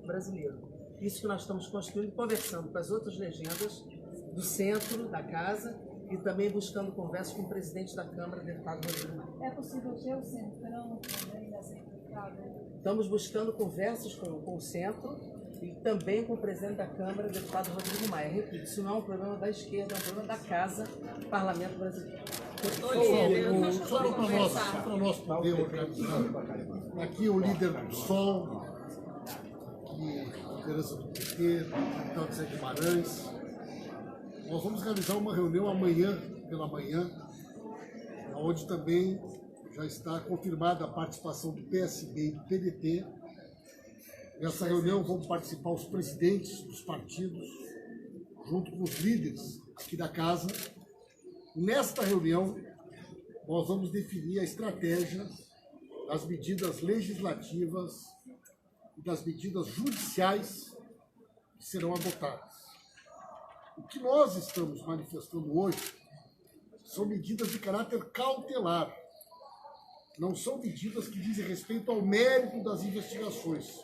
brasileiro. Isso que nós estamos construindo, conversando com as outras legendas do centro da casa e também buscando conversas com o presidente da Câmara, deputado Rodrigo Maia. É possível ter o Centrão também nessa deputada? Estamos buscando conversas com o centro e também com o presidente da Câmara, deputado Rodrigo Maia. Repito, isso não é um problema da esquerda, é um problema da casa, Parlamento Brasileiro. Só para nós poder organizar. Aqui o líder do SOL, aqui a liderança do PT, deputado Zé Guimarães. Nós vamos realizar uma reunião amanhã, pela manhã, onde também já está confirmada a participação do PSB e do PDT. Nessa reunião vão participar os presidentes dos partidos, junto com os líderes aqui da casa. Nesta reunião, nós vamos definir a estratégia das medidas legislativas e das medidas judiciais que serão adotadas. O que nós estamos manifestando hoje são medidas de caráter cautelar. Não são medidas que dizem respeito ao mérito das investigações,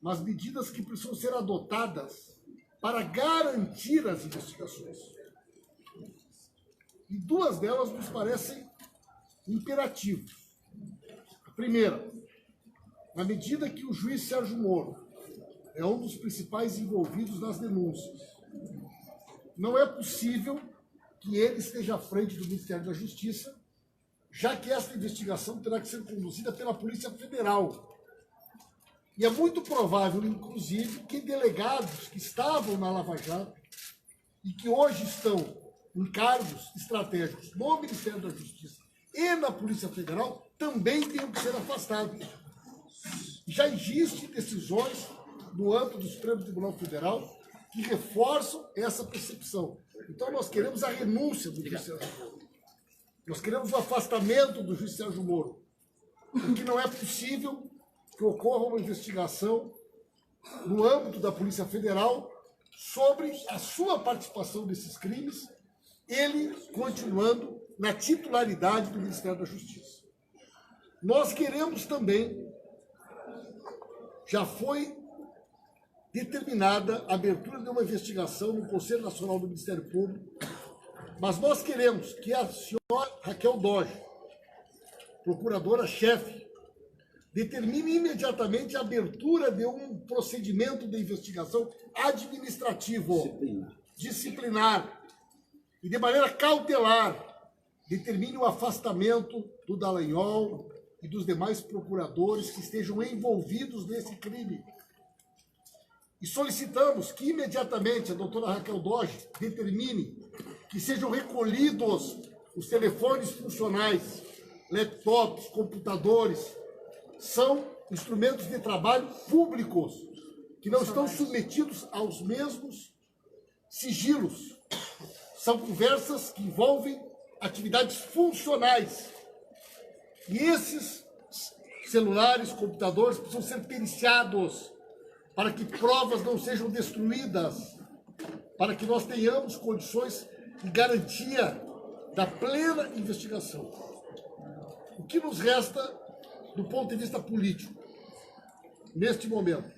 mas medidas que precisam ser adotadas para garantir as investigações. E duas delas nos parecem imperativas. A primeira, na medida que o juiz Sérgio Moro é um dos principais envolvidos nas denúncias, não é possível que ele esteja à frente do Ministério da Justiça, já que esta investigação terá que ser conduzida pela Polícia Federal. E é muito provável, inclusive, que delegados que estavam na Lava Jato e que hoje estão em cargos estratégicos no Ministério da Justiça e na Polícia Federal também tenham que ser afastados. Já existem decisões no âmbito do Supremo Tribunal Federal que reforçam essa percepção. Então nós queremos a renúncia do juiz Sérgio Moro. Nós queremos o afastamento do juiz Sérgio Moro, porque não é possível que ocorra uma investigação no âmbito da Polícia Federal sobre a sua participação nesses crimes, ele continuando na titularidade do Ministério da Justiça. Nós queremos também, já foi determinada a abertura de uma investigação no Conselho Nacional do Ministério Público, mas nós queremos que a senhora Raquel Doge, procuradora-chefe, determine imediatamente a abertura de um procedimento de investigação administrativo, disciplinar, e de maneira cautelar, determine o afastamento do Dallagnol e dos demais procuradores que estejam envolvidos nesse crime. E solicitamos que imediatamente a doutora Raquel Doge determine que sejam recolhidos os telefones funcionais, laptops, computadores, são instrumentos de trabalho públicos, que não estão submetidos aos mesmos sigilos. São conversas que envolvem atividades funcionais. E esses celulares, computadores, precisam ser periciados para que provas não sejam destruídas, para que nós tenhamos condições de garantia da plena investigação. O que nos resta do ponto de vista político, neste momento?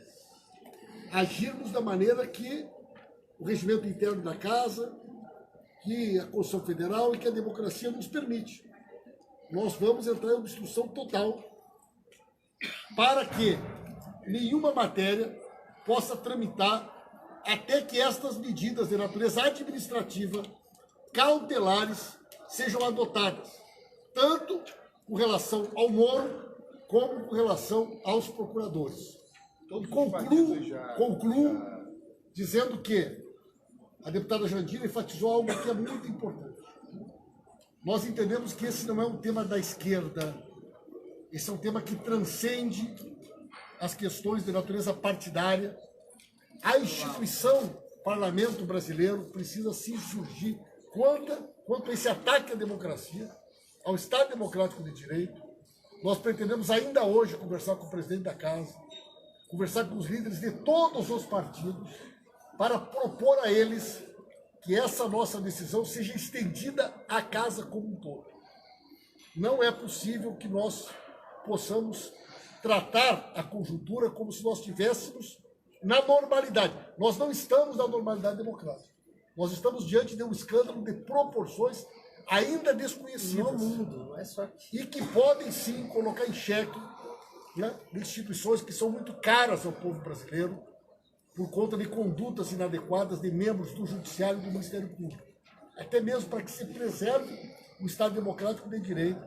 Agirmos da maneira que o regimento interno da Casa, que a Constituição Federal e que a democracia nos permite. Nós vamos entrar em obstrução total para que nenhuma matéria possa tramitar até que estas medidas de natureza administrativa cautelares sejam adotadas, tanto com relação ao Moro, como com relação aos procuradores. Então, concluo dizendo que a deputada Jandira enfatizou algo que é muito importante. Nós entendemos que esse não é um tema da esquerda, esse é um tema que transcende as questões de natureza partidária. A instituição Parlamento Brasileiro precisa se insurgir quanto a esse ataque à democracia, ao Estado Democrático de Direito. Nós pretendemos ainda hoje conversar com o presidente da Casa, conversar com os líderes de todos os partidos, para propor a eles que essa nossa decisão seja estendida à Casa como um todo. Não é possível que nós possamos tratar a conjuntura como se nós estivéssemos na normalidade. Nós não estamos na normalidade democrática. Nós estamos diante de um escândalo de proporções ainda desconhecidas. No mundo, não é só aqui. E que podem, sim, colocar em xeque, né, instituições que são muito caras ao povo brasileiro por conta de condutas inadequadas de membros do Judiciário e do Ministério Público. Até mesmo para que se preserve o Estado Democrático de Direito,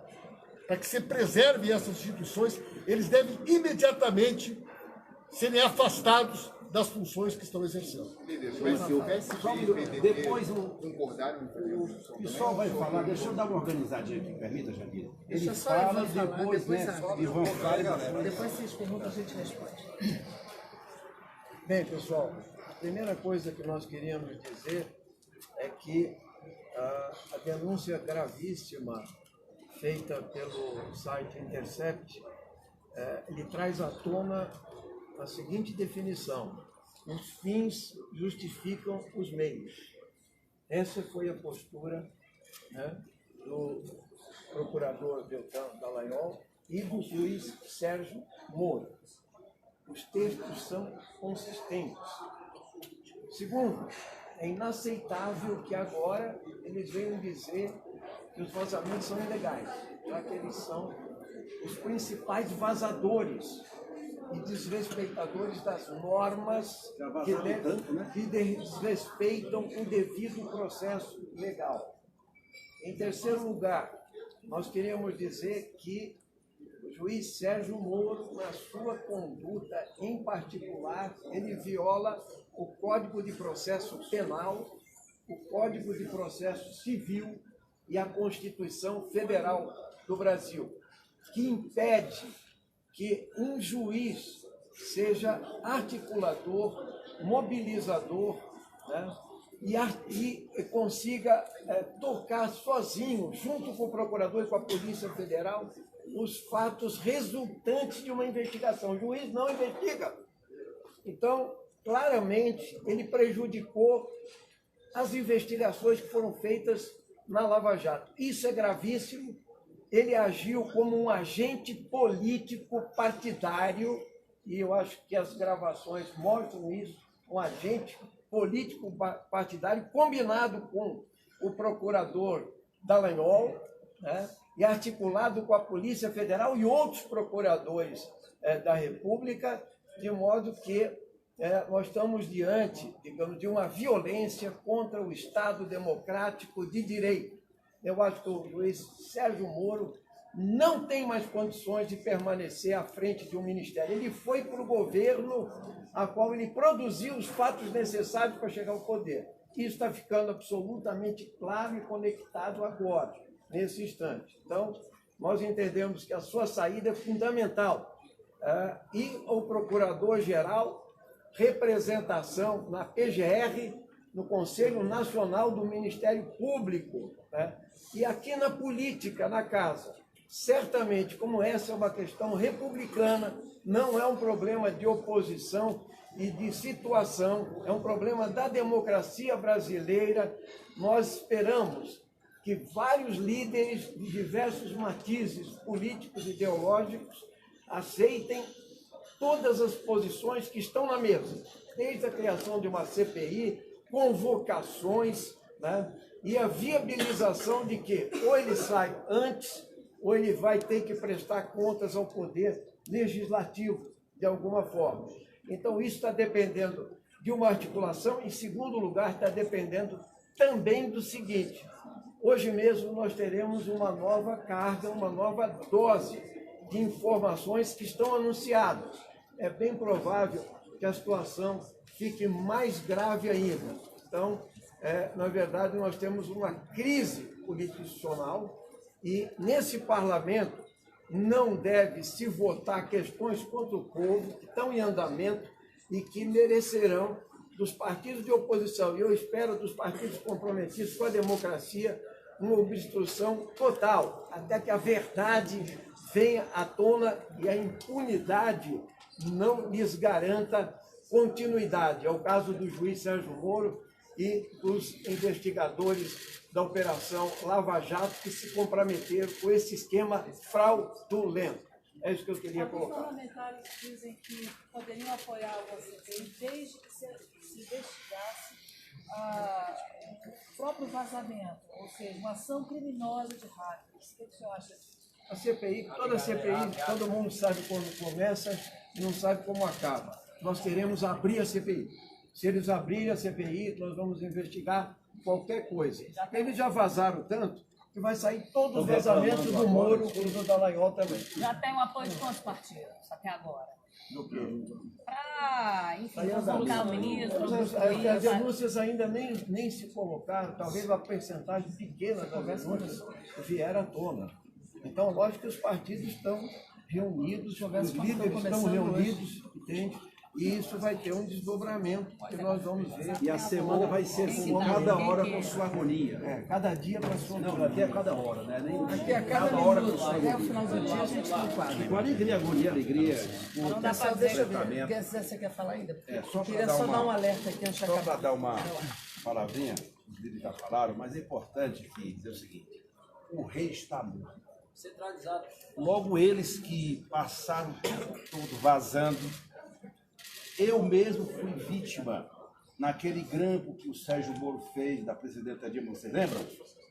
para que se preserve essas instituições, eles devem imediatamente serem afastados das funções que estão exercendo. Mas se o PSG e o PDT depois concordaram em fazer a discussão o pessoal também, vai falar, deixa eu dar uma organizadinha aqui, permita, Jandir. Deixa Eles só eu falam falar, depois, depois né? a- E vão falar. Depois vocês perguntam, a gente responde. Bem, pessoal, a primeira coisa que nós queríamos dizer é que a denúncia gravíssima feita pelo site Intercept, ele traz à tona a seguinte definição: os fins justificam os meios. Essa foi a postura, né, do procurador Deltan Dallagnol e do juiz Sérgio Moro. Os textos são consistentes. Segundo, é inaceitável que agora eles venham dizer que os vazamentos são ilegais, já que eles são os principais vazadores e desrespeitadores das normas que desrespeitam o devido processo legal. Em terceiro lugar, nós queríamos dizer que o juiz Sérgio Moro, na sua conduta em particular, ele viola o Código de Processo Penal, o Código de Processo Civil e a Constituição Federal do Brasil, que impede que um juiz seja articulador, mobilizador, né, e consiga tocar sozinho, junto com o procurador e com a Polícia Federal, os fatos resultantes de uma investigação. O juiz não investiga. Então, claramente, ele prejudicou as investigações que foram feitas na Lava Jato. Isso é gravíssimo. Ele agiu como um agente político partidário, e eu acho que as gravações mostram isso, um agente político partidário combinado com o procurador Dallagnol, né, e articulado com a Polícia Federal e outros procuradores da República, de modo que nós estamos diante, digamos, de uma violência contra o Estado democrático de direito. Eu acho que o juiz Sérgio Moro não tem mais condições de permanecer à frente de um ministério. Ele foi para o governo a qual ele produziu os fatos necessários para chegar ao poder. Isso está ficando absolutamente claro e conectado agora, nesse instante. Então, nós entendemos que a sua saída é fundamental. E o procurador-geral, representação na PGR, no Conselho Nacional do Ministério Público, né? E aqui na política, na casa. Certamente, como essa é uma questão republicana, não é um problema de oposição e de situação, é um problema da democracia brasileira. Nós esperamos que vários líderes de diversos matizes políticos e ideológicos aceitem todas as posições que estão na mesa, desde a criação de uma CPI, convocações, né, e a viabilização de que ou ele sai antes, ou ele vai ter que prestar contas ao poder legislativo, de alguma forma. Então, isso está dependendo de uma articulação. Em segundo lugar, está dependendo também do seguinte: hoje mesmo nós teremos uma nova carga, uma nova dose de informações que estão anunciadas. É bem provável que a situação fique mais grave ainda. Então, na verdade, nós temos uma crise político-institucional e, nesse parlamento, não deve se votar questões contra o povo que estão em andamento e que merecerão dos partidos de oposição, e eu espero dos partidos comprometidos com a democracia, uma obstrução total, até que a verdade venha à tona e a impunidade não lhes garanta continuidade. É o caso do juiz Sérgio Moro e dos investigadores da Operação Lava Jato que se comprometeram com esse esquema fraudulento. É isso que eu queria Alguns colocar. parlamentares dizem que poderiam apoiar o CPI desde que se investigasse o próprio vazamento, ou seja, uma ação criminosa de hackers. O que o senhor acha disso? A CPI, toda CPI, todo mundo sabe quando começa e não sabe como acaba. Nós queremos abrir a CPI. Se eles abrirem a CPI, nós vamos investigar qualquer coisa. Eles já vazaram tanto que vai sair todos os vazamentos do Moro e do Dallagnol também. Já tem o apoio de quantos partidos até agora? Do quê? Para, enfim, convocar o ministro, As denúncias ainda nem se colocaram, talvez uma percentagem pequena das denúncias vier à tona. Então, lógico que os partidos estão reunidos, os líderes estão reunidos, entende? E isso vai ter um desdobramento que nós vamos ver. E a semana vai ser assim, cada hora com sua agonia. Cada dia para sua Não, até a cada hora, né? Nem Aqui a cada hora com minuto, sua até o agonia. final do dia a gente não quadra. Com alegria, agonia, alegria. Não dá pra Deixa eu ver, Tratamento. você quer falar ainda? Só pra Queria dar só uma- dar um alerta aqui antes de Só para acabar. dar uma palavrinha, os líderes já falaram, mas é importante que dizer o seguinte: o rei está morto. Centralizado. Logo eles que passaram o tempo todo vazando, eu mesmo fui vítima naquele grampo que o Sérgio Moro fez da presidenta Dilma, vocês lembram?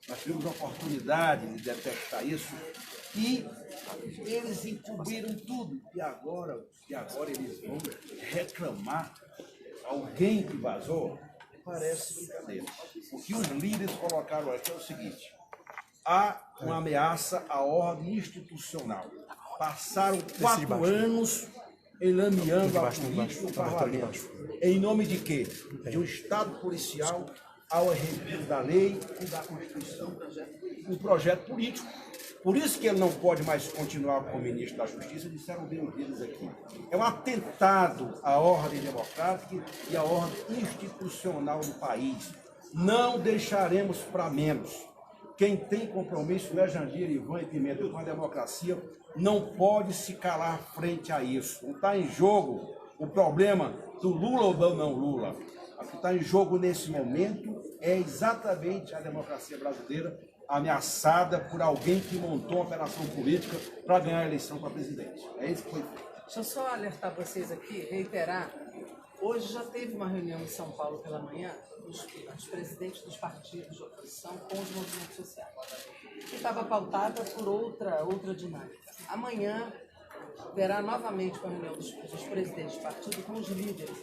Nós tivemos a oportunidade de detectar isso e eles encobriram tudo. E agora eles vão reclamar alguém que vazou? Parece brincadeira. O que os líderes colocaram aqui é o seguinte: há uma ameaça à ordem institucional. Passaram 4 anos elameando a política do parlamento. Em nome de quê? De um Estado policial ao respeito da lei e da Constituição. Um projeto político. Por isso que ele não pode mais continuar como ministro da Justiça, disseram bem os líderes aqui. É um atentado à ordem democrática e à ordem institucional do país. Não deixaremos para menos. Quem tem compromisso, né, Jandir, Ivan e Pimenta, com a democracia, não pode se calar frente a isso. Não está em jogo o problema do Lula ou do não Lula. O que está em jogo nesse momento é exatamente a democracia brasileira ameaçada por alguém que montou uma operação política para ganhar a eleição para presidente. É isso que foi feito. Deixa eu só alertar vocês aqui, reiterar. Hoje já teve uma reunião em São Paulo pela manhã dos presidentes dos partidos de oposição com os movimentos sociais. Que estava pautada por outra dinâmica. Amanhã terá novamente uma reunião dos presidentes de partido com os líderes,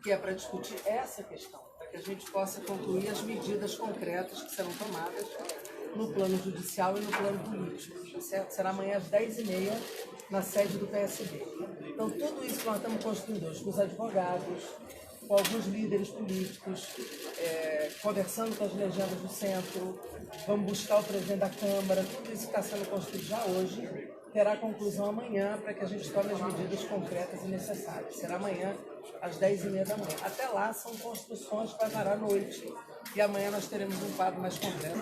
que é para discutir essa questão, para que a gente possa concluir as medidas concretas que serão tomadas no plano judicial e no plano político, tá certo? Será amanhã às 10h30 na sede do PSB. Então, tudo isso que nós estamos construindo hoje com os advogados, com alguns líderes políticos, conversando com as legendas do centro, vamos buscar o presidente da Câmara, tudo isso que está sendo construído já hoje, terá conclusão amanhã para que a gente tome as medidas concretas e necessárias. Será amanhã às 10h30 da manhã. Até lá são construções que vai varar à noite e amanhã nós teremos um quadro mais concreto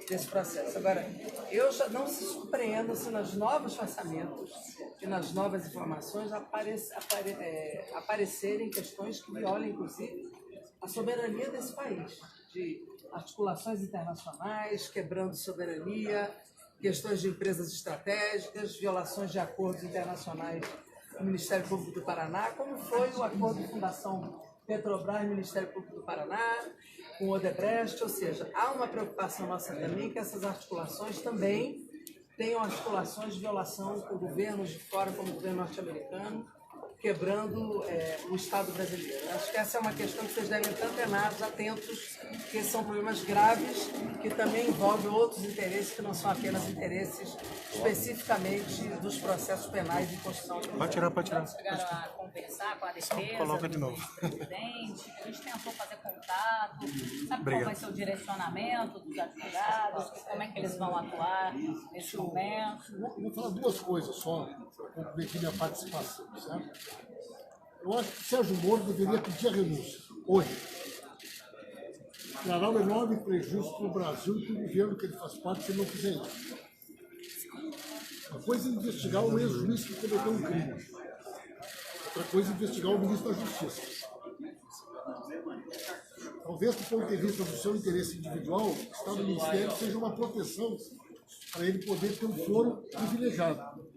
desse processo. Agora, eu já não se surpreendo se nos novos lançamentos e nas novas informações aparecerem questões que violem, inclusive, a soberania desse país, de articulações internacionais, quebrando soberania, questões de empresas estratégicas, violações de acordos internacionais do Ministério Público do Paraná, como foi o acordo de fundação Petrobras e Ministério Público do Paraná, com o Odebrecht, ou seja, há uma preocupação nossa também que essas articulações também tenham articulações de violação com governos de fora, como o governo norte-americano, quebrando o Estado brasileiro. Acho que essa é uma questão que vocês devem estar antenados, atentos, porque são problemas graves que também envolvem outros interesses que não são apenas interesses especificamente dos processos penais de Constituição. Pode tirar. Chegaram a conversar com a defesa coloca de do novo. ex-presidente, a gente tentou fazer contato, sabe qual vai ser o direcionamento dos advogados, como é que eles vão atuar nesse momento. Vou falar 2 coisas só, para concluir minha participação, certo? Eu acho que o Sérgio Moro deveria pedir a renúncia, hoje. Trará um enorme prejuízo para o Brasil e para o governo que ele faz parte se ele não fizer isso. Uma coisa é investigar o ex-juiz que cometeu um crime. Outra coisa é investigar o ministro da Justiça. Talvez, do ponto de vista do seu interesse individual, estar no Ministério seja uma proteção para ele poder ter um foro privilegiado.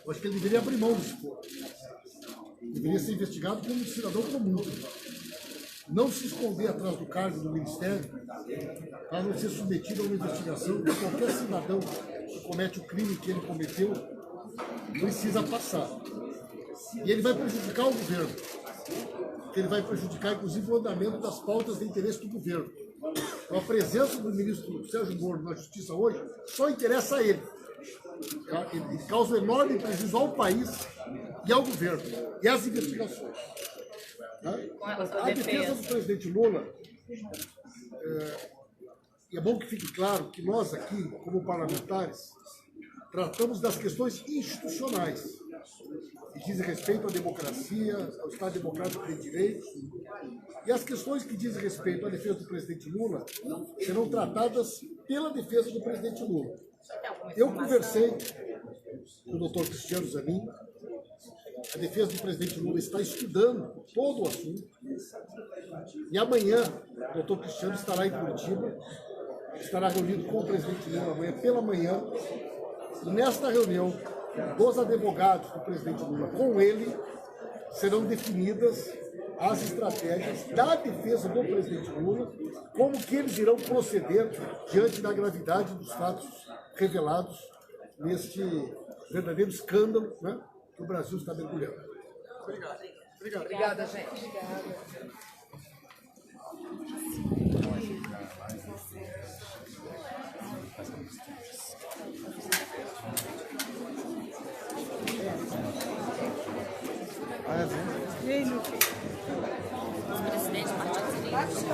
Eu acho que ele deveria abrir mão desse foro. Deveria ser investigado como um cidadão comum. Não se esconder atrás do cargo do Ministério para não ser submetido a uma investigação que qualquer cidadão que comete o crime que ele cometeu precisa passar. E ele vai prejudicar o governo. Ele vai prejudicar, inclusive, o andamento das pautas de interesse do governo. Então, a presença do ministro Sérgio Moro na Justiça hoje só interessa a ele. Ele causa um enorme prejuízo ao país e ao governo, e às investigações. A defesa do presidente Lula, e é bom que fique claro que nós aqui, como parlamentares, tratamos das questões institucionais, que dizem respeito à democracia, ao Estado Democrático de Direito, e as questões que dizem respeito à defesa do presidente Lula serão tratadas pela defesa do presidente Lula. Eu conversei com o doutor Cristiano Zanin. A defesa do presidente Lula está estudando todo o assunto. E amanhã, o doutor Cristiano estará em Curitiba, estará reunido com o presidente Lula amanhã pela manhã. E nesta reunião dos advogados do presidente Lula com ele, serão definidas as estratégias da defesa do presidente Lula, como que eles irão proceder diante da gravidade dos fatos revelados neste verdadeiro escândalo, né, que o Brasil está mergulhando. Obrigado. Obrigada, gente. Presidente do partido.